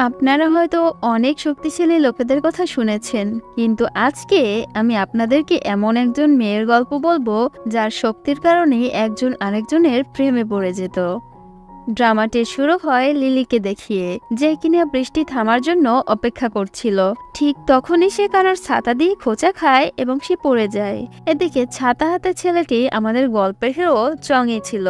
আপনারা হয়তো অনেক শক্তিশালী লোকেদের কথা শুনেছেন, কিন্তু আজকে আমি আপনাদেরকে এমন একজন মেয়ের গল্প বলবো যার শক্তির কারণে একজন আরেকজনের প্রেমে পড়ে যেত। ড্রামাটি শুরু হয় লিলিকে দেখিয়ে, যে কিনা বৃষ্টি থামার জন্য অপেক্ষা করছিল। ঠিক তখনই সে কারোর ছাতা দিয়ে খোঁচা খায় এবং সে পড়ে যায়। এদিকে ছাতা হাতে ছেলেটি আমাদের গল্পের হিরো চঙে ছিল।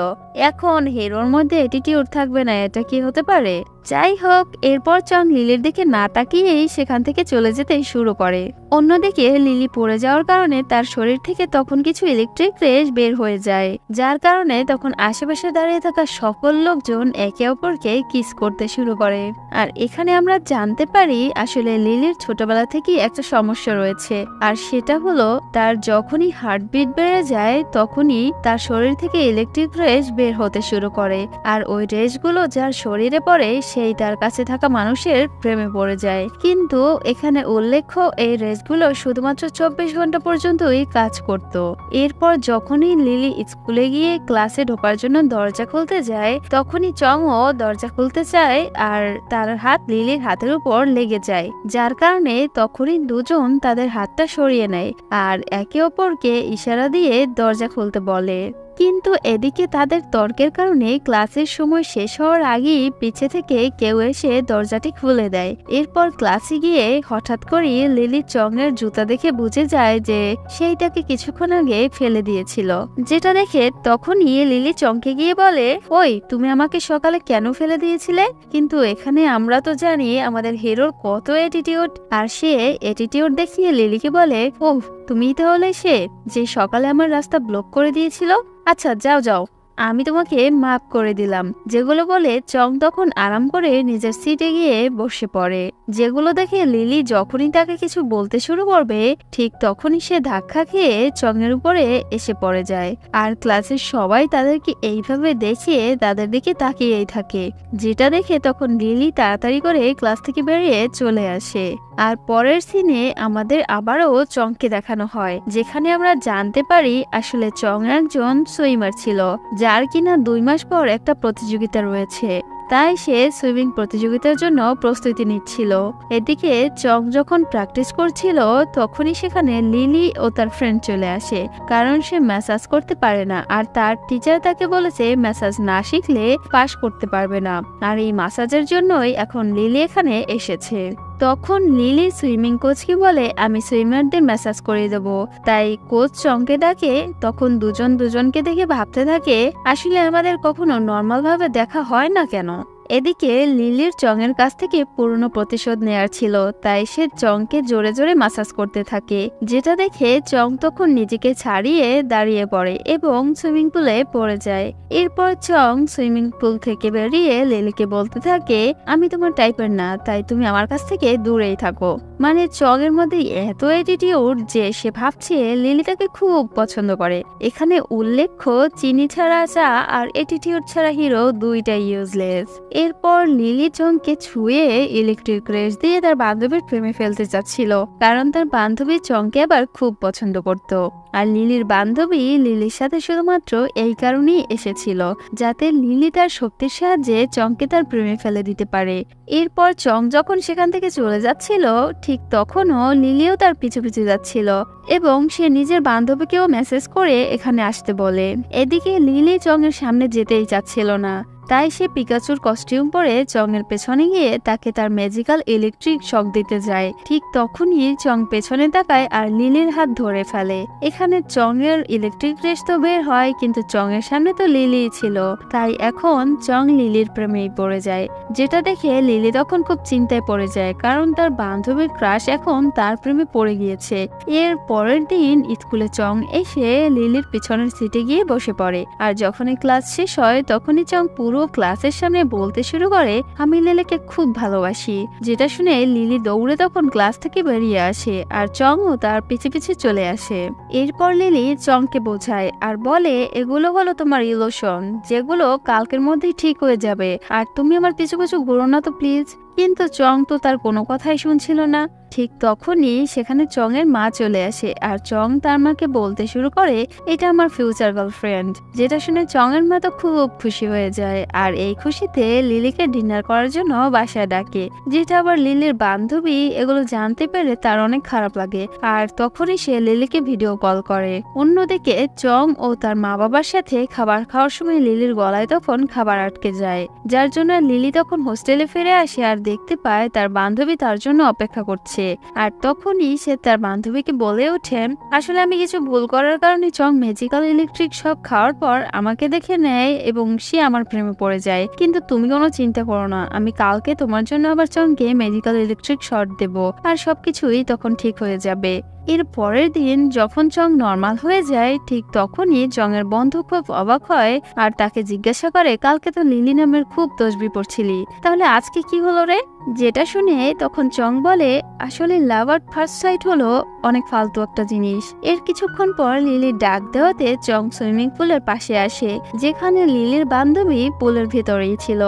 এখন হিরোর মধ্যে অ্যাটিটিউড থাকবে না, এটা কি হতে পারে? যাই হোক, এরপর চং লিলির দিকে না তাকিয়েই সেখান থেকে চলে যেতে শুরু করে। অন্যদিকে লিলি পড়ে যাওয়ার কারণে তার শরীর থেকে তখন কিছু ইলেকট্রিক রেস বের হয়ে যায়, যার কারণে তখন আশেপাশে দাঁড়িয়ে থাকা সকল লোকজন একে অপরকে কিস করতে শুরু করে। আর এখানে আমরা জানতে পারি আসলে লিলির ছোটবেলা থেকেই একটা সমস্যা রয়েছে, আর সেটা হলো তার যখনই হার্টবিট বেড়ে যায় তখনই তার শরীর থেকে ইলেকট্রিক রেস বের হতে শুরু করে। আর ওই রেসগুলো যার শরীরে পড়ে সেই তার কাছে থাকা মানুষের প্রেমে পড়ে যায়। কিন্তু এখানে উল্লেখ্য এই রেসগুলো শুধুমাত্র 24 ঘন্টা পর্যন্তই কাজ করত। এরপর যখনই লিলি স্কুলে গিয়ে ক্লাসে ঢোকার জন্য দরজা খুলতে যায় তখনই চংও দরজা খুলতে চায়, আর তার হাত লিলির হাতের উপর লেগে যায়, যার কারণে তখনই দুজন তাদের হাতটা সরিয়ে নেয় আর একে অপরকে ইশারা দিয়ে দরজা খুলতে বলে। কিন্তু এদিকে তাদের তর্কের কারণে ক্লাসের সময় শেষ হওয়ার আগেই পিছে থেকে কেউ এসে দরজাটি খুলে দেয়। এরপর ক্লাসে গিয়ে হঠাৎ করে লিলি চংয়ের জুতা দেখে বুঝে যায় যে সেইটাকে কিছুক্ষণ আগে ফেলে দিয়েছিল, যেটা দেখে তখনই লিলি চংকে গিয়ে বলে, ওই তুমি আমাকে সকালে কেন ফেলে দিয়েছিলে? কিন্তু এখানে আমরা তো জানি আমাদের হিরোর কত অ্যাটিটিউড, আর সে অ্যাটিটিউড দেখিয়ে লিলিকে বলে, ওহ তুমি তাহলে সে যে সকালে আমার রাস্তা ব্লক করে দিয়েছিল? আচ্ছা যাও যাও, আমি তোমাকে মাফ করে দিলাম। যেগুলো বলে চং তখন আরাম করে নিজের সিটে গিয়ে বসে পড়ে। যেগুলো দেখে লিলি যখনই তাকে কিছু বলতে শুরু করবে ঠিক তখনই সে ধাক্কা খেয়ে চং এর উপরে এসে পড়ে যায়। আর ক্লাসের সবাই তাদেরকে এইভাবে দেখে তাদের দিকে তাকিয়েই থাকে, যেটা দেখে তখন লিলি তাড়াতাড়ি করে ক্লাস থেকে বেরিয়ে চলে আসে। আর পরের সিনে আমাদের আবারও চংকে দেখানো হয়, যেখানে আমরা জানতে পারি আসলে চং একজন সুইমার ছিল, যার কিনা 2 মাস পর একটা প্রতিযোগিতা রয়েছে, তাই সে সুইমিং প্রতিযোগিতার জন্য প্রস্তুতি নিচ্ছিল। এদিকে চং যখন প্র্যাকটিস করছিল তখনই সেখানে লিলি ও তার ফ্রেন্ড চলে আসে, কারণ সে ম্যাসাজ করতে পারে না আর তার টিচার তাকে বলেছে ম্যাসাজ না শিখলে পাশ করতে পারবে না, আর এই ম্যাসাজের জন্যই এখন লিলি এখানে এসেছে। তখন লিলি সুইমিং কোচকে বলে, আমি সুইমারদের ম্যাসাজ করে দেব। তাই কোচ চংকে ডাকে। তখন দুজন দুজনকে দেখে ভাবতে থাকে আসলে আমাদের কখনো নর্মাল ভাবে দেখা হয় না কেন। এদিকে লিলির চংয়ের কাছ থেকে পুরনো প্রতিশোধ নেয়ার ছিল, তাই সে চংকে জোরে জোরে মাসাজ করতে থাকে, যেটা দেখে চং তখন নিজেকে ছাড়িয়ে দাঁড়িয়ে পড়ে এবং সুইমিং পুলে পড়ে যায়। এরপর চং সুইমিং পুল থেকে বেরিয়ে লিলিকে বলতে থাকে, আমি তোমার টাইপের না, তাই তুমি আমার কাছ থেকে দূরেই থাকো। মানে চং এর মধ্যে এত অ্যাটিটিউড যে সে ভাবছে লিলি তাকে খুব পছন্দ করে। এখানে উল্লেখ্য চিনি ছাড়া চা আর অ্যাটিটিউড ছাড়া হিরো দুইটাই ইউজলেস। এরপর লিলি চংকে ছুঁয়ে ইলেকট্রিক রেস দিয়ে তার বান্ধবীর প্রেমে ফেলতে চাচ্ছিল, কারণ তার বান্ধবী চংকে আবার খুব পছন্দ করত। আর লিলির বান্ধবী লিলির সাথে শুধুমাত্র এই কারণেই এসেছিল যাতে লিলি তার শক্তির সাহায্যে চংকে তার প্রেমে ফেলে দিতে পারে। এরপর চং যখন সেখান থেকে চলে যাচ্ছিল ঠিক তখনও লিলিও তার পিছু পিছু যাচ্ছিল এবং সে নিজের বান্ধবীকেও মেসেজ করে এখানে আসতে বলে। এদিকে লিলি চং এর সামনে যেতেই চাচ্ছিল না, তাই সে পিকাচুর কস্টিউম পরে চং এর পেছনে গিয়ে তাকে তার ম্যাজিক্যাল ইলেকট্রিক শক দিতে যায়। ঠিক তখনই চং পেছনে তাকায় আর লিলির হাত ধরে ফেলে। এখানে চং এর ইলেকট্রিক রেস তো বের হয়, কিন্তু চং এর সামনে তো লিলি ছিল, তাই এখন চং লিলির প্রেমেই পড়ে যায়, যেটা দেখে লিলি তখন খুব চিন্তায় পড়ে যায়, কারণ তার বান্ধবীর ক্রাশ এখন তার প্রেমে পড়ে গিয়েছে। এর পরের দিন স্কুলে চং এসে লিলির পিছনের সিটে গিয়ে বসে পড়ে, আর যখনই ক্লাস শেষ হয় তখনই চং পুরো ক্লাসের সামনে বলতে শুরু করে, আমি লিলিকে খুব ভালোবাসি, যেটা শুনে লিলি দৌড়ে তখন ক্লাস থেকে বেরিয়ে আসে আর চংও তার পিছে পিছে চলে আসে। এরপর লিলি চংকে বোঝায় আর বলে, এগুলো হলো তোমার ইলোশন, যেগুলো কালকের মধ্যেই ঠিক হয়ে যাবে, আর তুমি আমার পিছু পিছু ঘুরো না তো প্লিজ। কিন্তু চং তো তার কোনো কথাই শুনছিল না। ঠিক তখনই সেখানে চং এর মা চলে আসে আর চং তার মাকে বলতে শুরু করে এটা আমার ফিউচার গার্লফ্রেন্ড। যেটা শুনে চং এর মা তো খুব খুশি হয়ে যায় আর এই খুশিতে লিলিকে ডিনার করার জন্য বাসায় ডাকে, যেটা আবার লিলির বান্ধবী এগুলো জানতে পেরে তার অনেক খারাপ লাগে আর তখনই সে লিলিকে ভিডিও কল করে। অন্যদিকে চং ও তার মা বাবার সাথে খাবার খাওয়ার সময় লিলির গলায় তখন খাবার আটকে যায়, যার জন্য লিলি তখন হোস্টেলে ফিরে আসে আর দেখতে পায় তার বান্ধবী তার জন্য অপেক্ষা করছে। আর তখনই সে তার বান্ধবীকে বলে ওঠে, আসলে আমি কিছু ভুল করার কারণে চং ম্যাজিক্যাল ইলেকট্রিক শক খাওয়ার পর আমাকে দেখে নেয় এবং সে আমার প্রেমে পড়ে যায়, কিন্তু তুমি কোনো চিন্তা করো না, আমি কালকে তোমার জন্য আবার চংকে ম্যাজিক্যাল ইলেকট্রিক শট দেব আর সবকিছুই তখন ঠিক হয়ে যাবে। এর পরের দিন যখন চং নর্মাল হয়ে যায় ঠিক তখনই চং এর বন্ধু খুব অবাক হয় আর তাকে জিজ্ঞাসা করে, কালকে তো লিলি নামের খুব তসবি পড়ছিলি, তাহলে আজকে কি হলো রে? যেটা শুনে তখন চং বলে, আসলে লাভ এট ফার্স্ট সাইট হলো অনেক ফালতু একটা জিনিস। এর কিছুক্ষণ পর লিলির ডাক দেওয়াতে চং সুইমিং পুলের পাশে আসে, যেখানে লিলির বান্ধবী পুলের ভেতরেই ছিল।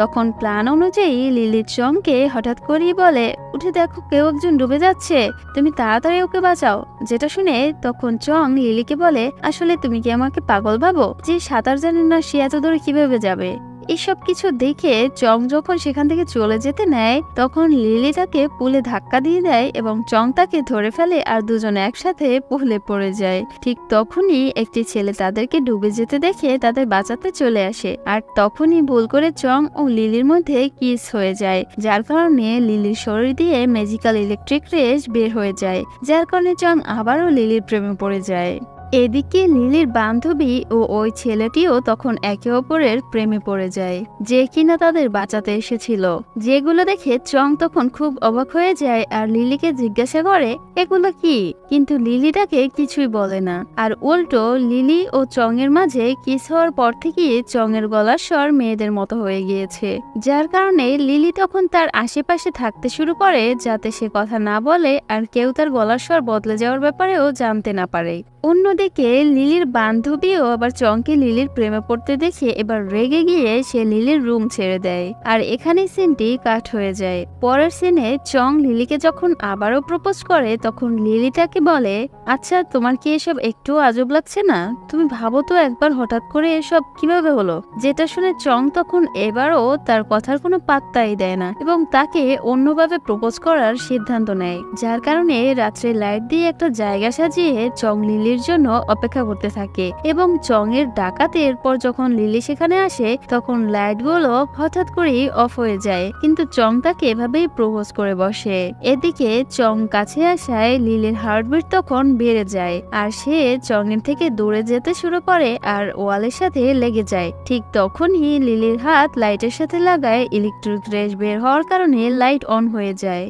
তখন প্ল্যান অনুযায়ী লিলি চংকে হঠাৎ করেই বলে, উঠে দেখো কেউ একজন ডুবে যাচ্ছে, তুমি তাড়াতাড়ি ওকে বাঁচাও। যেটা শুনে তখন চং লিলিকে বলে, আসলে তুমি কি আমাকে পাগল ভাবো? যে সাঁতার জানে না সে এত দূরে কিভাবে যাবে? এসব কিছু দেখে চং যখন সেখান থেকে চলে যেতে নেয় তখন লিলি তাকে পুলে ধাক্কা দিয়ে দেয় এবং চং তাকে ধরে ফেলে আর দুজনে একসাথে পুলে পড়ে যায়। ঠিক তখনই একটি ছেলে তাদেরকে ডুবে যেতে দেখে তাদের বাঁচাতে চলে আসে আর তখনই ভুল করে চং ও লিলির মধ্যে কিস হয়ে যায়, যার কারণে লিলির শরীর দিয়ে ম্যাজিক্যাল ইলেকট্রিক রেস বের হয়ে যায়, যার কারণে চং আবারও লিলির প্রেমে পড়ে যায়। এদিকে লিলির বান্ধবী ও ওই ছেলেটিও তখন একে অপরের প্রেমে পড়ে যায়, যে কিনা তাদের বাঁচাতে এসেছিল। যেগুলো দেখে চং তখন খুব অবাক হয়ে যায় আর লিলিকে জিজ্ঞাসা করে এগুলো কি, কিন্তু লিলি তাকে কিছুই বলে না। আর উল্টো লিলি ও চং এর মাঝে কিস হওয়ার পর থেকে চং এর গলার স্বর মেয়েদের মতো হয়ে গিয়েছে, যার কারণে লিলি তখন তার আশেপাশে থাকতে শুরু করে যাতে সে কথা না বলে আর কেউ তার গলার স্বর বদলে যাওয়ার ব্যাপারেও জানতে না পারে। অন্যদিকে লিলির বান্ধবীও আবার চংকে লিলির প্রেমে পড়তে দেখে এবার রেগে গিয়ে সে লিলির রুম ছেড়ে দেয় আর এখানে সিনটি কাট হয়ে যায়। পরের সিনে চং লিলিকে যখন আবারও প্রপোজ করে তখন লিলি তাকে বলে, আচ্ছা তোমার কি এসব একটু আজব লাগছে না? তুমি ভাবো তো একবার হঠাৎ করে এসব কিভাবে হলো? যেটা শুনে চং তখন এবারও তার কথার কোনো পাত্তাই দেয় না এবং তাকে অন্যভাবে প্রপোজ করার সিদ্ধান্ত নেয়, যার কারণে রাত্রে লাইট দিয়ে একটা জায়গা সাজিয়ে চং লিলির জন্য অপেক্ষা করতে থাকে এবং চং এর ডাকাতে এরপর যখন লিলি সেখানে আসে তখন লাইট গুলো হঠাৎ করেই অফ হয়ে যায়, কিন্তু চং তাকে এভাবেই প্রপোজ করে বসে। এদিকে চং কাছে আসায় লিলির হার্টবিট তখন বেড়ে যায় আর সে চং এর থেকে দূরে যেতে শুরু করে আর ওয়ালের সাথে লেগে যায়। ঠিক তখনই লিলির হাত লাইটের সাথে লাগায় ইলেকট্রিক রেস বের হওয়ার কারণে লাইট অন হয়ে যায়।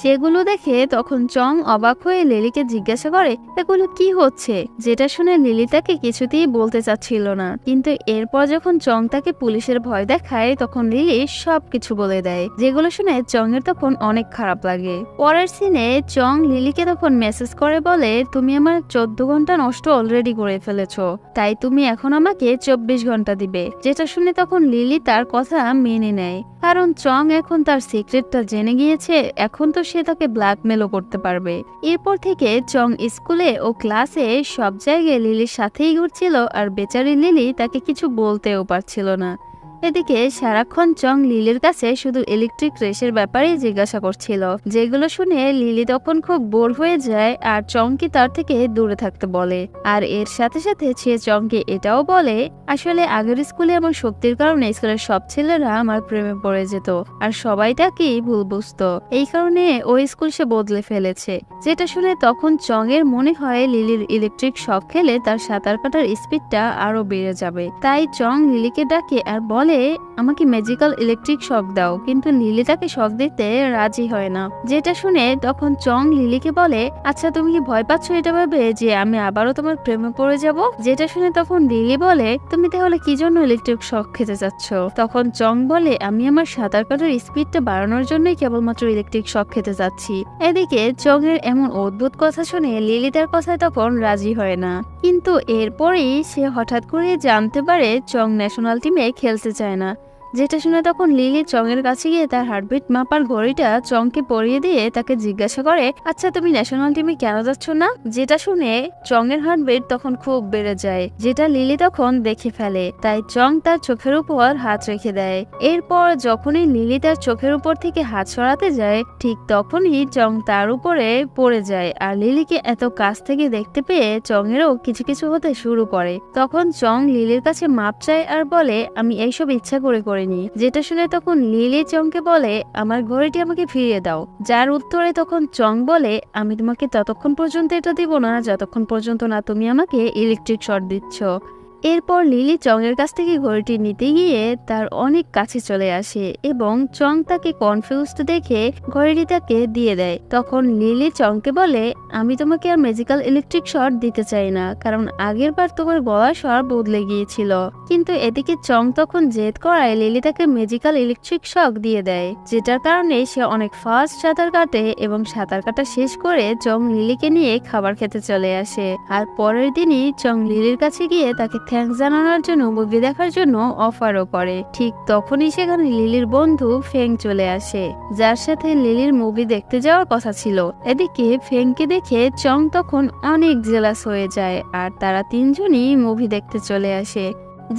যেগুলো দেখে তখন চং অবাক হয়ে লিলিকে জিজ্ঞাসা করে এগুলো কি হচ্ছে, যেটা শুনে লিলি তাকে কিছুতেই বলতে চাচ্ছিল না, কিন্তু এরপর যখন চং তাকে পুলিশের ভয় দেখায় তখন লিলি সবকিছু বলে দেয়, যেগুলো শুনে চং এর তখন অনেক খারাপ লাগে। পরের সিনে চং লিলিকে তখন মেসেজ করে বলে, তুমি আমার 14 ঘন্টা নষ্ট অলরেডি করে ফেলেছো, তাই তুমি এখন আমাকে 24 ঘন্টা দিবে। যেটা শুনে তখন লিলি তার কথা মেনে নেয়, কারণ চং এখন তার সিক্রেটটা জেনে গিয়েছে, এখন তো সে তাকে ব্ল্যাকমেলও করতে পারবে। এরপর থেকে চং স্কুলে ও ক্লাসে সব জায়গায় লিলির সাথেই ঘুরছিল আর বেচারি লিলি তাকে কিছু বলতেও পারছিল না। এদিকে সারাক্ষণ চং লিলির কাছে শুধু ইলেকট্রিক রেসের ব্যাপারেই জিজ্ঞাসা করছিল, যেগুলো শুনে লিলি তখন খুব বোর হয়ে যায় আর চংকে তার থেকে দূরে থাকতে বলে। আর এর সাথে সাথে সে চংকে এটাও বলে, আসলে আগের স্কুলে আমার শক্তির কারণে স্কুলের সব ছেলেরা আমার প্রেমে পড়ে যেত আর সবাই তাকেই ভুল বুঝতো, এই কারণে ওই স্কুল সে বদলে ফেলেছে। যেটা শুনে তখন চং এর মনে হয় লিলির ইলেকট্রিক শক খেলে তার সাঁতার কাটার স্পিডটা আরো বেড়ে যাবে, তাই চং লিলিকে ডাকে আর বলে আমাকে ম্যাজিক্যাল ইলেকট্রিক শক দাও, কিন্তু লিলি তাকে শক দিতে রাজি হয় না। যেটা শুনে তখন চং লিলিকে বলে, আচ্ছা তুমি কি ভয় পাচ্ছ এটা ভাবে যে আমি আবারও তোমার প্রেমে পড়ে যাব? যেটা শুনে তখন লিলি বলে, তুমি তাহলে কি জন্য ইলেকট্রিক শক খেতে চাচ্ছ? তখন চং বলে, আমি আমার সাঁতার কাটার স্পিডটা বাড়ানোর জন্যই কেবলমাত্র ইলেকট্রিক শক খেতে চাচ্ছি। এদিকে চং এর এমন অদ্ভুত কথা শুনে লিলি তার কথায় তখন রাজি হয় না, কিন্তু এরপরেই সে হঠাৎ করে জানতে পারে চং ন্যাশনাল টিমে খেলতে চায় না, যেটা শুনে তখন লিলি চং এর কাছে গিয়ে তার হার্টবিট মাপার ঘড়িটা চংকে পরিয়ে দিয়ে তাকে জিজ্ঞাসা করে, আচ্ছা তুমি ন্যাশনাল টিমে কেন যাচ্ছ না? যেটা শুনে চং এর হার্টবিট তখন খুব বেড়ে যায়, যেটা লিলি তখন দেখে ফেলে। তাই চং তার চোখের উপর হাত রেখে দেয়। এরপর যখনই লিলি তার চোখের উপর থেকে হাত সরাতে যায়, ঠিক তখনই চং তার উপরে পড়ে যায়। আর লিলিকে এত কাছ থেকে দেখতে পেয়ে চং এরও কিছু কিছু হতে শুরু করে। তখন চং লিলির কাছে মাপ চায় আর বলে, আমি এইসব ইচ্ছা করে করিনি। যেটা শুনে তখন লিলি চংকে বলে, আমার ঘড়িটি আমাকে ফিরিয়ে দাও। যার উত্তরে তখন চং বলে, আমি তোমাকে ততক্ষণ পর্যন্ত এটা দিব না যতক্ষণ পর্যন্ত না তুমি আমাকে ইলেকট্রিক শর্ট দিচ্ছ। এরপর লিলি চং এর কাছ থেকে ঘড়িটি নিতে গিয়ে তার অনেক কাছে চলে আসে এবং চং তাকে কনফিউজড দেখে ঘড়িটি তাকে দিয়ে দেয়। তখন লিলি চংকে বলে, আমি তোমাকে আর ম্যাজিক্যাল ইলেকট্রিক শর্ট দিতে চাই না, কারণ আগের বার তোমার গলার স্বর বদলে গিয়েছিল। কিন্তু এদিকে চং তখন জেদ করায় লিলি তাকে ম্যাজিক্যাল ইলেকট্রিক শক দিয়ে দেয়, যেটার কারণে সে অনেক ফাস্ট সাঁতার কাটে এবং সাঁতার কাটা শেষ করে চং লিলিকে নিয়ে খাবার খেতে চলে আসে। আর পরের দিনই চং লিলির কাছে গিয়ে তাকে থ্যাঙ্কস জানানোর জন্য মুভি দেখার জন্য অফারও করে। ঠিক তখনই সেখানে লিলির বন্ধু ফেং চলে আসে, যার সাথে লিলির মুভি দেখতে যাওয়ার কথা ছিল। এদিকে ফেংকে দেখে চং তখন অনেক জেলাস হয়ে যায় আর তারা তিনজনই মুভি দেখতে চলে আসে,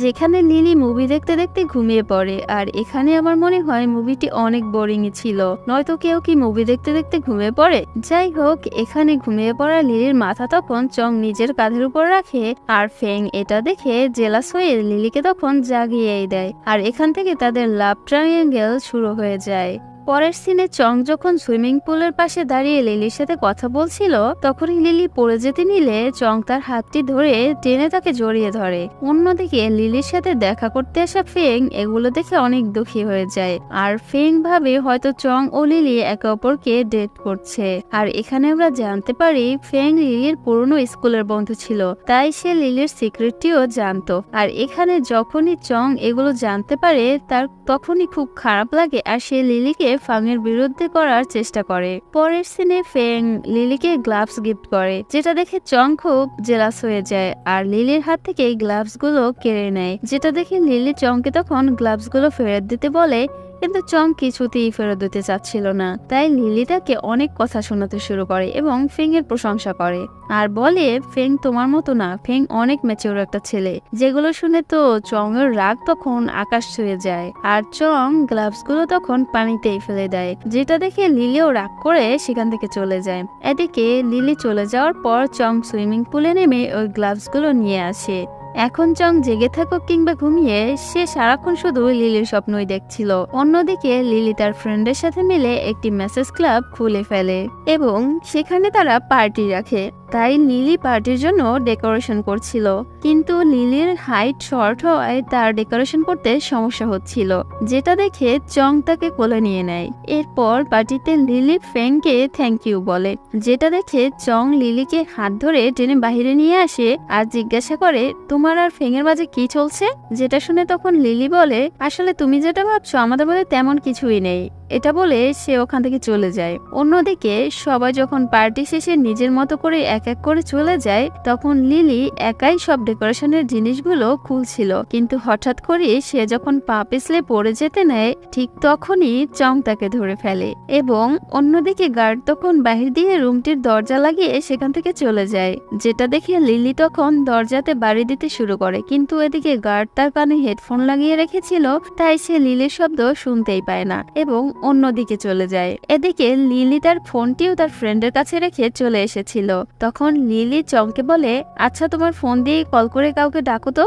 যেখানে লিলি মুভি দেখতে দেখতে ঘুমিয়ে পড়ে। আর এখানে আমার মনে হয় মুভিটি অনেক বোরিং ছিল, নয়তো কেউ কি মুভি দেখতে দেখতে ঘুমিয়ে পড়ে? যাই হোক, এখানে ঘুমিয়ে পড়া লিলির মাথা তখন চং নিজের কাঁধের উপর রাখে আর ফেং এটা দেখে জেলাস হয়ে লিলিকে তখন জাগিয়েই দেয়। আর এখান থেকে তাদের লাভ ট্রায়াঙ্গেল শুরু হয়ে যায়। পরের সিনে চং যখন সুইমিং পুলের পাশে দাঁড়িয়ে লিলির সাথে কথা বলছিল, তখনই লিলি পড়ে যেতে নিলে চং তার হাতটি ধরে টেনে তাকে জড়িয়ে ধরে। অন্যদিকে লিলির সাথে দেখা করতে আসা ফেং এগুলো দেখে অনেক দুঃখী হয়ে যায়। আর ফেং ভাবে হয়তো চং ও লিলি একে অপরকে ডেট করছে। আর এখানে আমরা জানতে পারি ফেং লিলির পুরনো স্কুলের বন্ধু ছিল, তাই সে লিলির সিক্রেটটিও জানতো। আর এখানে যখনই চং এগুলো জানতে পারে তার তখনই খুব খারাপ লাগে আর সে লিলিকে ফাংয়ের বিরুদ্ধে করার চেষ্টা করে। পরের সিনে ফেং লিলিকে গ্লাভস গিফট করে, যেটা দেখে চং খুব জেলাস হয়ে যায় আর লিলির হাত থেকে গ্লাভস গুলো কেড়ে নেয়। যেটা দেখে লিলি চংকে তখন গ্লাভস গুলো ফেরত দিতে বলে, কিন্তু চং কিছুতেই ফেরত দিতে চাচ্ছিল না। তাই লিলি তাকে অনেক কথা শোনাতে শুরু করে এবং ফেং এর প্রশংসা করে আর বলে, ফেং তোমার মতো না, ফেং অনেক ম্যাচিউর একটা ছেলে। যেগুলো শুনে তো চং এর রাগ তখন আকাশ ছুঁয়ে যায় আর চং গ্লাভস গুলো তখন পানিতেই ফেলে দেয়, যেটা দেখে লিলিও রাগ করে সেখান থেকে চলে যায়। এদিকে লিলি চলে যাওয়ার পর চং সুইমিং পুলে নেমে ওই গ্লাভস গুলো নিয়ে আসে। এখন চং জেগে থাকুক কিংবা ঘুমিয়ে, সে সারাক্ষণ শুধু লিলির স্বপ্নই দেখছিল। অন্যদিকে লিলি তার ফ্রেন্ডের সাথে মিলে একটি মেসেজ ক্লাব খুলে ফেলে এবং সেখানে তারা পার্টি রাখে। তাই লিলি পার্টির জন্য ডেকোরেশন করছিল, কিন্তু লিলির হাইট শর্ট হওয়ায় তার ডেকোরেশন করতে সমস্যা হচ্ছিল, যেটা দেখে চং তাকে কোলে নিয়ে নেয়। এরপর পার্টিতে লিলি ফেংকে থ্যাংক ইউ বলে, যেটা দেখে চং লিলিকে হাত ধরে টেনে বাহিরে নিয়ে আসে আর জিজ্ঞাসা করে, তোমার আর ফেংয়ের মাঝে কি চলছে? যেটা শুনে তখন লিলি বলে, আসলে তুমি যেটা ভাবছো আমাদের মধ্যে তেমন কিছুই নেই। এটা বলে সে ওখান থেকে চলে যায়। অন্যদিকে সবাই যখন পার্টি শেষে নিজের মতো করে এক এক করে চলে যায়, তখন লিলি একাই সব ডেকোরেশনের জিনিসগুলো খুলছিল, কিন্তু হঠাৎ করে সে যখন পা পিছলে পড়ে যেতে নেয়, ঠিক তখনই চং তাকে ধরে ফেলে এবং অন্যদিকে গার্ড তখন বাহির দিয়ে রুমটির দরজা লাগিয়ে সেখান থেকে চলে যায়। যেটা দেখে লিলি তখন দরজাতে বাড়ি দিতে শুরু করে, কিন্তু এদিকে গার্ড তার কানে হেডফোন লাগিয়ে রেখেছিল, তাই সে লিলির শব্দ শুনতেই পায় না এবং অন্যদিকে চলে যায়। এদিকে লিলি তার ফোনটিও তার ফ্রেন্ডের কাছে রেখে চলে এসেছিল। তখন লিলি চংকে বলে, আচ্ছা তোমার ফোন দিয়ে কল করে কাউকে ডাকো তো।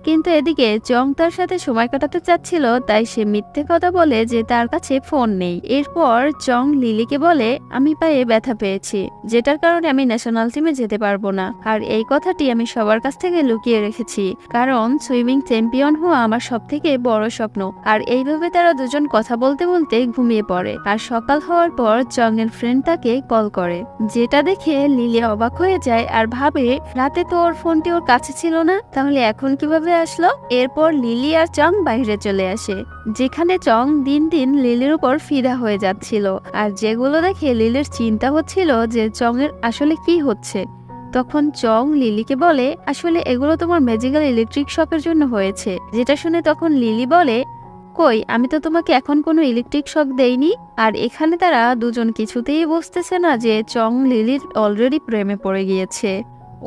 কিন্তু এদিকে চং তার সাথে সময় কাটাতে চাচ্ছিল, তাই সে মিথ্যে কথা বলে যে তার কাছে ফোন নেই। এরপর চং লিলিকে বলে, আমি পায়ে ব্যথা পেয়েছি, যেটার কারণে আমি ন্যাশনাল টিমে যেতে পারবো না। আর এই কথাটি আমি সবার কাছ থেকে লুকিয়ে রেখেছি, কারণ সুইমিং চ্যাম্পিয়ন হওয়া আমার সব থেকে বড় স্বপ্ন। আর এইভাবে তারা দুজন কথা বলতে বলতে ঘুমিয়ে পড়ে। আর সকাল হওয়ার পর চং এর ফ্রেন্ড তাকে কল করে, যেটা দেখে লিলি অবাক হয়ে যায় আর ভাবে, রাতে তো ওর ফোনটি ওর কাছে ছিল না, তাহলে এখন কিভাবে আসলো? এরপর লিলি আর চং বাইরে চলে আসে, যেখানে চং দিন দিন লিলির উপর ফিদা হয়ে যাচ্ছিল। আর যেগুলো দেখে লিলির চিন্তা হচ্ছিল যে চং এর আসলে কি হচ্ছে। তখন চং লিলিকে বলে, আসলে এগুলো তোমার ম্যাজিক্যাল ইলেকট্রিক শকের জন্য হয়েছে। যেটা শুনে তখন লিলি বলে, কই, আমি তো তোমাকে এখন কোনো ইলেকট্রিক শক দেইনি। আর এখানে তারা দুজন কিছুতেই বুঝতেছে না যে চং লিলির অলরেডি প্রেমে পড়ে গিয়েছে।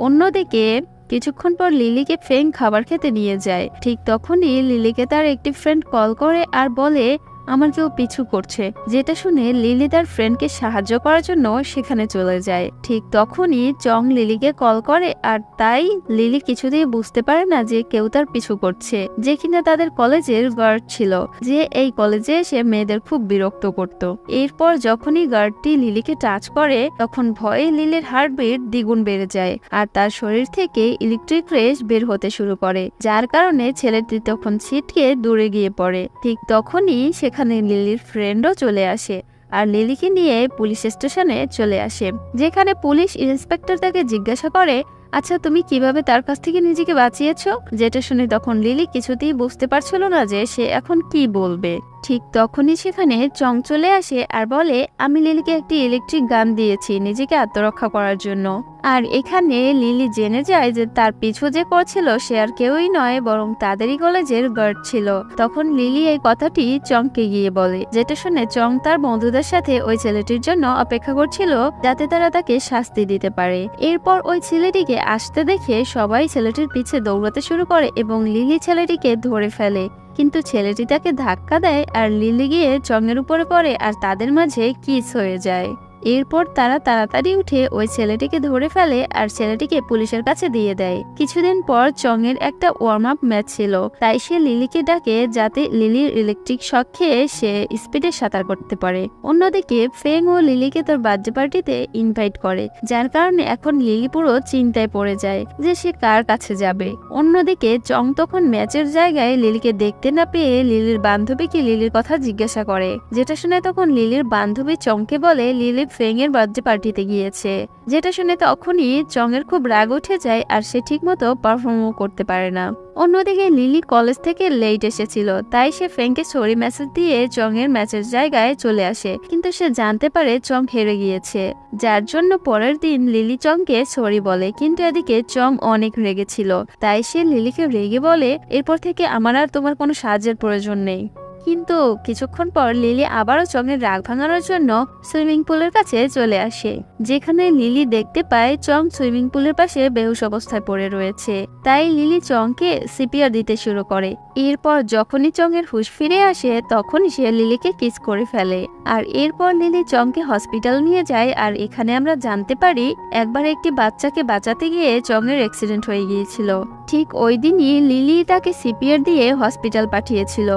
অন্যদিকে কিছুক্ষণ পর লিলিকে ফেং খাবার খেতে নিয়ে যায়। ঠিক তখনই লিলিকে তার একটি ফ্রেন্ড কল করে আর বলে আমার কেউ পিছু করছে। যেটা শুনে লিলি তার ফ্রেন্ডকে সাহায্য করার জন্য সেখানে চলে যায়। ঠিক তখনই চং লিলিকে কল করে আর তাই লিলি কিছুতেই বুঝতে পারে না যে কেউ তার পিছু করছে, যে কিনা তাদের কলেজের গার্ড ছিল, যে এই কলেজে এসে মেয়েদের খুব বিরক্ত করত। এরপর যখনই গার্ডটি লিলিকে টাচ করে তখন ভয়ে লিলির হার্টবিট দ্বিগুণ বেড়ে যায় আর তার শরীর থেকে ইলেকট্রিক রেস বের হতে শুরু করে, যার কারণে ছেলেটি তখন ছিটকে দূরে গিয়ে পড়ে। ঠিক তখনই সেখানে লিলির ফ্রেন্ডও চলে আসে আর লিলিকে নিয়ে পুলিশ স্টেশনে চলে আসে, যেখানে পুলিশ ইন্সপেক্টর তাকে জিজ্ঞাসা করে আচ্ছা তুমি কিভাবে তার কাছ থেকে নিজেকে বাঁচিয়েছো। যেটা শুনে তখন লিলি কিছুতেই বুঝতে পারছিল না যে সে এখন কি বলবে। ঠিক তখনই সেখানে চং চলে আসে আর বলে আমি লিলিকে একটি ইলেকট্রিক গান দিয়েছি নিজেকে আত্মরক্ষা করার জন্য। আর এখানে লিলি জেনে যায় যে তার পিছু যে করছিল সে আর কেউই নয় বরং তাদেরই কলেজের গার্ড ছিল। তখন লিলি এই কথাটি চংকে গিয়ে বলে, যেটা শুনে চং তার বন্ধুদের সাথে ওই ছেলেটির জন্য অপেক্ষা করছিল যাতে তারা তাকে শাস্তি দিতে পারে। এরপর ওই ছেলেটিকে আসতে দেখে সবাই ছেলেটির পিছে দৌড়াতে শুরু করে এবং লিলি ছেলেটিকে ধরে ফেলে, কিন্তু ছেলেটি তাকে ধাক্কা দেয় আর লিলি গিয়ে চংয়ের উপরে পড়ে আর তাদের মাঝে কিস হয়ে যায়। এরপর তারা তাড়াতাড়ি উঠে ওই ছেলেটিকে ধরে ফেলে আর ছেলেটিকে পুলিশের কাছে দিয়ে দেয়। কিছুদিন পর চংয়ের একটা ওয়ার্ম আপ ম্যাচ ছিল, তাই সে লিলিকে ডাকে যাতে লিলির ইলেকট্রিক শক খেয়ে সে স্পিডে সাঁতার করতে পারে। অন্যদিকে ফেং ও লিলিকে তার বার্থডে পার্টিতে ইনভাইট করে, যার কারণে এখন লিলি পুরো চিন্তায় পড়ে যায় যে সে কার কাছে যাবে। অন্যদিকে চং তখন ম্যাচের জায়গায় লিলিকে দেখতে না পেয়ে লিলির বান্ধবীকে লিলির কথা জিজ্ঞাসা করে, যেটা শুনে তখন লিলির বান্ধবী চংকে বলে লিলি ফেং এর বার্থডে পার্টিতে গিয়েছে। যেটা শুনে তখনই চং এর খুব রাগ উঠে যায় আর সে ঠিকমতো পারফর্মও করতে পারে না। অন্যদিকে লিলি কলেজ থেকে লেট এসেছিল, তাই সে ফেংকে সরি মেসেজ দিয়ে চং এর ম্যাচের জায়গায় চলে আসে, কিন্তু সে জানতে পারে চং হেরে গিয়েছে, যার জন্য পরের দিন লিলি চংকে সরি বলে। কিন্তু এদিকে চং অনেক রেগেছিল, তাই সে লিলিকে রেগে বলে এরপর থেকে আমার আর তোমার কোনো সাহায্যের প্রয়োজন নেই। কিন্তু কিছুক্ষণ পর লিলি আবারও চংয়ের রাগ ভাঙানোর জন্য সুইমিং পুলের কাছে চলে আসে, যেখানে লিলি দেখতে পায় চং সুইমিং পুলের পাশে বেহুশ অবস্থায় পড়ে রয়েছে। তাই লিলি চংকে সিপিআর দিতে শুরু করে। এরপর যখনই চংয়ের হুঁশ ফিরে আসে তখনই সে লিলিকে কিস করে ফেলে। আর এরপর লিলি চংকে হসপিটাল নিয়ে যায় আর এখানে আমরা জানতে পারি একবার একটি বাচ্চাকে বাঁচাতে গিয়ে চংয়ের অ্যাক্সিডেন্ট হয়ে গিয়েছিল। ঠিক ওই দিনই লিলি তাকে সিপিআর দিয়ে হসপিটাল পাঠিয়েছিল।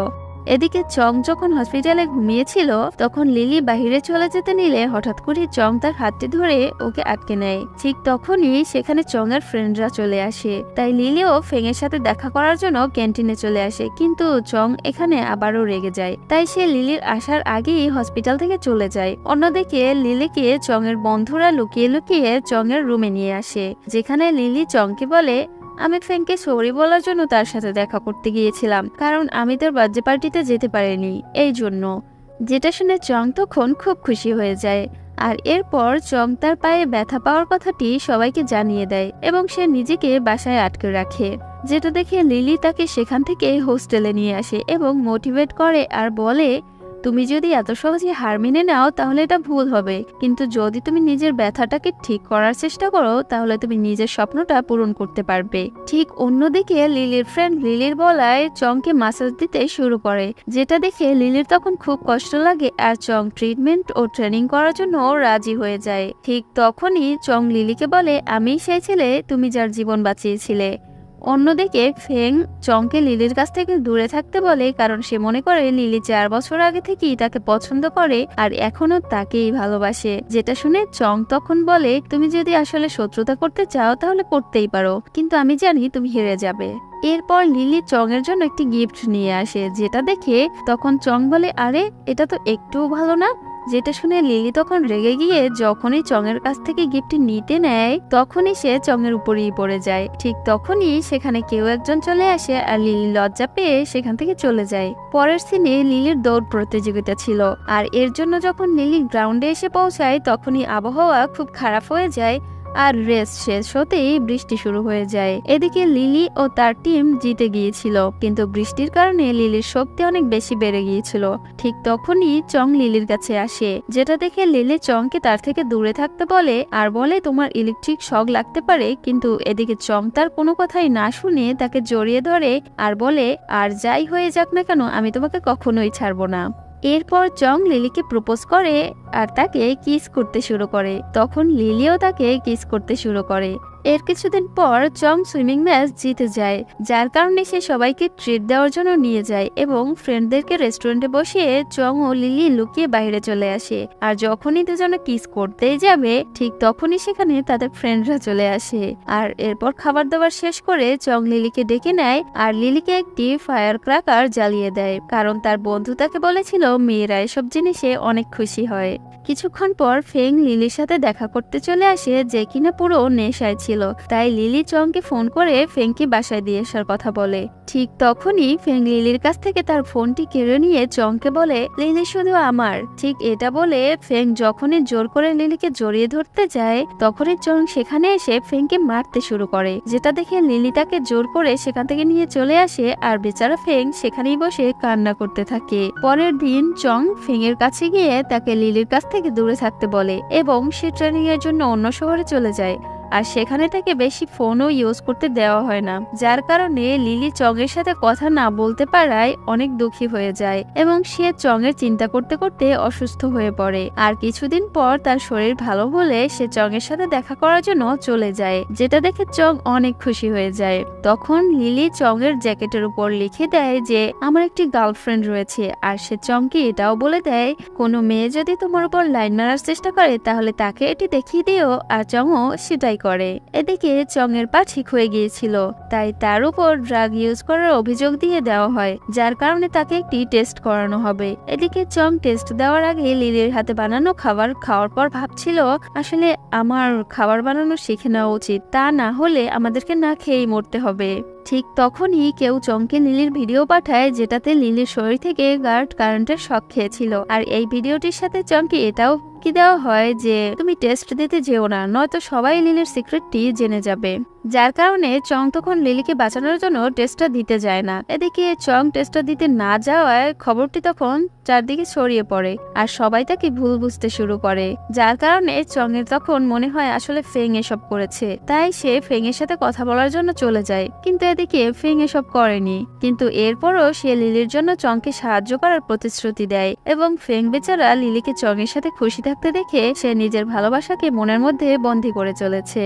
এদিকে চং যখন হসপিটালে ঘুমিয়েছিল তখন লিলি বাহিরে চলে যেতে নিলে হঠাৎ করে চং তার হাতটি ধরে ওকে আটকে নেয়। ঠিক তখনই সেখানে চং এর ফ্রেন্ডরা চলে আসে, তাই লিলিও ফেং এর সাথে দেখা করার জন্য ক্যান্টিনে চলে আসে, কিন্তু চং এখানে আবারও রেগে যায়, তাই সে লিলির আসার আগেই হসপিটাল থেকে চলে যায়। অন্যদিকে লিলিকে চং এর বন্ধুরা লুকিয়ে লুকিয়ে চং এর রুমে নিয়ে আসে, যেখানে লিলি চংকে বলে আমি ফেংকে সরি বলার জন্য তার সাথে দেখা করতে গিয়েছিলাম, কারণ আমি তার বার্থডে পার্টিতে যেতে পারিনি এই জন্য। যেটা শুনে চং তখন খুব খুশি হয়ে যায়। আর এরপর চং তার পায়ে ব্যথা পাওয়ার কথাটি সবাইকে জানিয়ে দেয় এবং সে নিজেকে বাসায় আটকে রাখে, যেটা দেখে লিলি তাকে সেখান থেকে হোস্টেলে নিয়ে আসে এবং মোটিভেট করে আর বলে তুমি যদি এত সহজে হার মেনে নাও তাহলে এটা ভুল হবে, কিন্তু যদি তুমি নিজের ব্যথাটাকে ঠিক করার চেষ্টা করো তাহলে তুমি নিজের স্বপ্নটা পূরণ করতে পারবে। ঠিক অন্যদিকে লিলির ফ্রেন্ড লিলির বলায় চংকে মাসাজ দিতে শুরু করে, যেটা দেখে লিলির তখন খুব কষ্ট লাগে আর চং ট্রিটমেন্ট ও ট্রেনিং করার জন্য রাজি হয়ে যায়। ঠিক তখনই চং লিলিকে বলে আমি সেই ছেলে তুমি যার জীবন বাঁচিয়েছিলে। অন্যদিকে ফেং চংকে লিলির কাছ থেকে দূরে থাকতে বলে, কারণ সে মনে করে লিলি 4 বছর আগে থেকেই তাকে পছন্দ করে আর এখনো তাকেই ভালোবাসে। যেটা শুনে চং তখন বলে তুমি যদি আসলে শত্রুতা করতে চাও তাহলে করতেই পারো, কিন্তু আমি জানি তুমি হেরে যাবে। এরপর লিলি চং এর জন্য একটি গিফট নিয়ে আসে, যেটা দেখে তখন চং বলে আরে এটা তো একটুও ভালো না। যেটা শুনে লিলি তখন রেগে গিয়ে যখনই চং এর কাছ থেকে গিফট নিতে নেয় তখনই সে চং এর উপরেই পড়ে যায়। ঠিক তখনই সেখানে কেউ একজন চলে আসে আর লিলি লজ্জা পেয়ে সেখান থেকে চলে যায়। পরের সিনে লিলির দৌড় প্রতিযোগিতা ছিল আর এর জন্য যখন লিলি গ্রাউন্ডে এসে পৌঁছায় তখনই আবহাওয়া খুব খারাপ হয়ে যায় আর রেস শেষ হতেই বৃষ্টি শুরু হয়ে যায়। এদিকে লিলি ও তার টিম জিতে গিয়েছিল, কিন্তু বৃষ্টির কারণে লিলির শক্তি অনেক বেশি বেড়ে গিয়েছিল। ঠিক তখনই চং লিলির কাছে আসে, যেটা দেখে লিলি চংকে তার থেকে দূরে থাকতে বলে আর বলে তোমার ইলেকট্রিক শক লাগতে পারে। কিন্তু এদিকে চং তার কোনো কথাই না শুনে তাকে জড়িয়ে ধরে আর বলে আর যাই হয়ে যাক না কেন আমি তোমাকে কখনোই ছাড়বো না। এরপর চং লিলিকে প্রপোজ করে আর তাকে কিস করতে শুরু করে। তখন লিলিও তাকে কিস করতে শুরু করে। এর কিছুদিন পর চং সুইমিং ম্যাচ জিতে যায়, যার কারণে সে সবাইকে ট্রিট দেওয়ার জন্য নিয়ে যায় এবং ফ্রেন্ডদেরকে রেস্টুরেন্টে বসিয়ে চং ও লিলি লুকিয়ে বাইরে চলে আসে। আর যখনই দুজনে কিস করতেই যাবে ঠিক তখনই সেখানে তাদের ফ্রেন্ডরা চলে আসে। আর এরপর খাবার দাবার শেষ করে চং লিলিকে ডেকে নেয় আর লিলিকে একটি ফায়ার ক্র্যাকার জ্বালিয়ে দেয়, কারণ তার বন্ধু তাকে বলেছিল মেয়েরা এসব জিনিসে অনেক খুশি হয়। কিছুক্ষণ পর ফেং লিলির সাথে দেখা করতে চলে আসে, যে কিনা পুরো নেশায় ছিল। তাই লিলি চংকে ফোন করে ফেংকে বাসায় দিয়ে আসার কথা বলে। ঠিক তখনই ফেং লিলির কাছ থেকে তার ফোনটি কেড়ে নিয়ে চংকে বলে লিলি শুধু আমার। ঠিক এটা বলে ফেং যখনই জোর করে লিলিকে জড়িয়ে ধরতে যায় তখনই চং সেখানে এসে ফেংকে মারতে শুরু করে, যেটা দেখে লিলি তাকে জোর করে সেখান থেকে নিয়ে চলে আসে আর বেচারা ফেং সেখানেই বসে কান্না করতে থাকে। পরের দিন চং ফেং এর কাছে গিয়ে তাকে লিলির কাছ থেকে দূরে থাকতে বলে এবং সে ট্রেনিং এর জন্য অন্য শহরে চলে যায়। আর সেখানে তাকে বেশি ফোনও ইউজ করতে দেওয়া হয় না, যার কারণে লিলি চং এর সাথে কথা না বলতে পারায় অনেক দুঃখী হয়ে যায় এবং সে চং এর চিন্তা করতে করতে অসুস্থ হয়ে পড়ে। আর কিছুদিন পর তার শরীর ভালো হলে সে চং এর সাথে দেখা করার জন্য চলে যায়, যেটা দেখে চং অনেক খুশি হয়ে যায়। তখন লিলি চং এর জ্যাকেটের উপর লিখে দেয় যে আমার একটি গার্লফ্রেন্ড রয়েছে, আর সে চংকে এটাও বলে দেয় কোনো মেয়ে যদি তোমার উপর লাইন মারার চেষ্টা করে তাহলে তাকে এটি দেখিয়ে দিও। আর চংও সেটাই করে। এদিকে চং এর পা ঠিক হয়ে গিয়েছিল, তাই তার উপর ড্রাগ ইউজ করার অভিযোগ দিয়ে দেওয়া হয়, যার কারণে তাকে একটি টেস্ট করানো হবে। এদিকে চং টেস্ট দেওয়ার আগে লিলির হাতে বানানো খাবার খাওয়ার পর ভাবছিল আসলে আমার খাবার বানানো শিখে নেওয়া উচিত, তা না হলে আমাদেরকে না খেয়েই মরতে হবে। ঠিক তখনই কেউ চংকে লিলির ভিডিও পাঠায়, যেটাতে লিলির শরীর থেকে গার্ড কারেন্টের শক খেয়েছিল। আর এই ভিডিওটির সাথে চংকে এটাও কি দেওয়া হয় যে তুমি টেস্ট দিতে যেও না, নয়তো সবাই লিলির সিক্রেটটি জেনে যাবে। যার কারণে চং তখন লিলিকে বাঁচানোর জন্য টেস্টটা দিতে যায় না। এদিকে চং টেস্টটা দিতে না যাওয়ায় খবরটি তখন চারদিকে ছড়িয়ে পড়ে আর সবাই তাকে ভুল বুঝতে শুরু করে, যার কারণে চং এর তখন মনে হয় আসলে ফেং এসব করেছে। তাই সে ফেং এর সাথে কথা বলার জন্য চলে যায়, কিন্তু এদিকে ফেং এসব করেনি। কিন্তু এরপরও সে লিলির জন্য চংকে সাহায্য করার প্রতিশ্রুতি দেয় এবং ফেং বেচারা লিলিকে চং এর সাথে খুশি থাকতে দেখে সে নিজের ভালোবাসাকে মনের মধ্যে বন্দী করে চলেছে।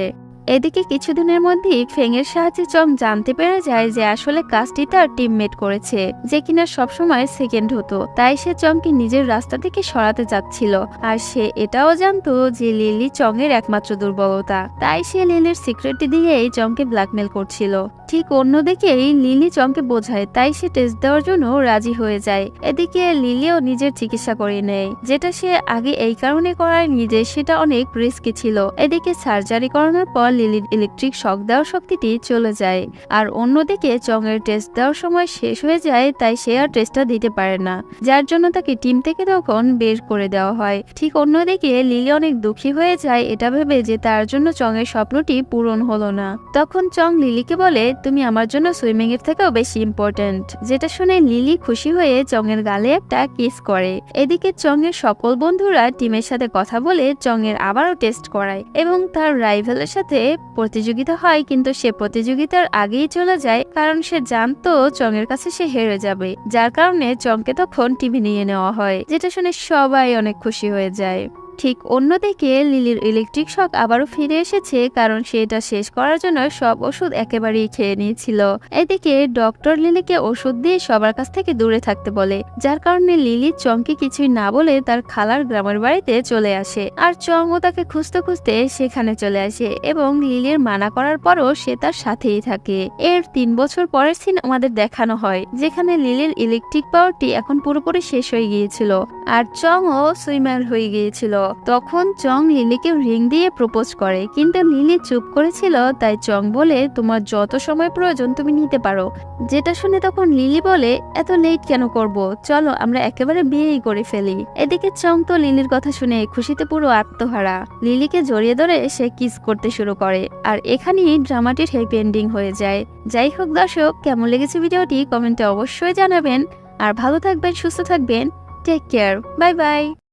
এদিকে কিছুদিনের মধ্যেই ফেং এর সাহায্যে চং জানতে পেরে যায় যে আসলে কাজটি তার টিমমেট করেছে, যে কিনা সবসময় সেকেন্ড হতো। তাই সে চংকে নিজের রাস্তা থেকে সরাতে যাচ্ছিল। আর সে এটাও জানতো যে লিলি চং এর একমাত্র দুর্বলতা, তাই সে লিলির সিক্রেটটি দিয়েই চংকে ব্ল্যাকমেল করছিল। ঠিক অন্যদিকেই লিলি চংকে বোঝায়, তাই সে টেস্ট দেওয়ার জন্য রাজি হয়ে যায়। এদিকে লিলিও নিজের চিকিৎসা করে নেয়, যেটা সে আগে এই কারণে করায়নি যে সেটা অনেক রিস্কি ছিল। এদিকে সার্জারি করানোর পর লিলির ইলেকট্রিক শক দেওয়ার শক্তিটি চলে যায়। আর অন্যদিকে চং এর টেস্ট দেওয়ার সময় শেষ হয়ে যায়, তাই সে আর টেস্টটা দিতে পারে না, যার জন্য তাকে টিম থেকে তখন বের করে দেওয়া হয়। ঠিক অন্যদিকে লিলি অনেক দুঃখী হয়ে যায় এটা ভেবে যে তার জন্য চং এর স্বপ্নটি পূরণ হলো না। তখন চং লিলিকে বলে তুমি আমার জন্য সুইমিং এর থেকেও বেশি ইম্পর্টেন্ট, যেটা শুনে লিলি খুশি হয়ে চং এর গালে একটা কিস করে। এদিকে চং এর সকল বন্ধুরা টিমের সাথে কথা বলে চং এর আবারও টেস্ট করায় এবং তার রাইভেলের সাথে প্রতিযোগিতা হয়, কিন্তু সে প্রতিযোগিতার আগেই চলে যায়, কারণ সে জানতো চং এর কাছে সে হেরে যাবে। যার কারণে চংকে তখন টিমে নিয়ে নেওয়া হয়, যেটা শুনে সবাই অনেক খুশি হয়ে যায়। ঠিক অন্যদিকে লিলির ইলেকট্রিক শক আবারও ফিরে এসেছে, কারণ সে এটা শেষ করার জন্য সব ওষুধ একেবারেই খেয়ে নিয়েছিল। এদিকে ডক্টর লিলিকে ওষুধ দিয়ে সবার কাছ থেকে দূরে থাকতে বলে, যার কারণে লিলি চংকে কিছুই না বলে তার খালার গ্রামের বাড়িতে চলে আসে। আর চং ও তাকে খুঁজতে খুঁজতে সেখানে চলে আসে এবং লিলির মানা করার পরও সে তার সাথেই থাকে। এর 3 বছর পরের সিন আমাদের দেখানো হয়, যেখানে লিলির ইলেকট্রিক পাওয়ারটি এখন পুরোপুরি শেষ হয়ে গিয়েছিল আর চং ও সুইমার হয়ে গিয়েছিল। তখন চং লিলিকে রিং দিয়ে প্রপোজ করে, কিন্তু লিলি চুপ করেছিল। তাই চং বলে, তোমার যত সময় প্রয়োজন তুমি নিতে পারো। যেটা শুনে তখন লিলি বলে, এত লেট কেন করব, চলো আমরা একেবারে বিয়েই করে ফেলি। এদিকে চং তো লিলির কথা শুনে খুশিতে পুরো আত্মহারা। লিলিকে জড়িয়ে ধরে সে কিস করতে শুরু করে, আর এখানেই ড্রামাটির হ্যাপি এন্ডিং হয়ে যায়। যাই হোক দর্শক, কেমন লেগেছে ভিডিওটি কমেন্টে অবশ্যই জানাবেন। আর ভালো থাকবেন, সুস্থ থাকবেন। Take care, bye by.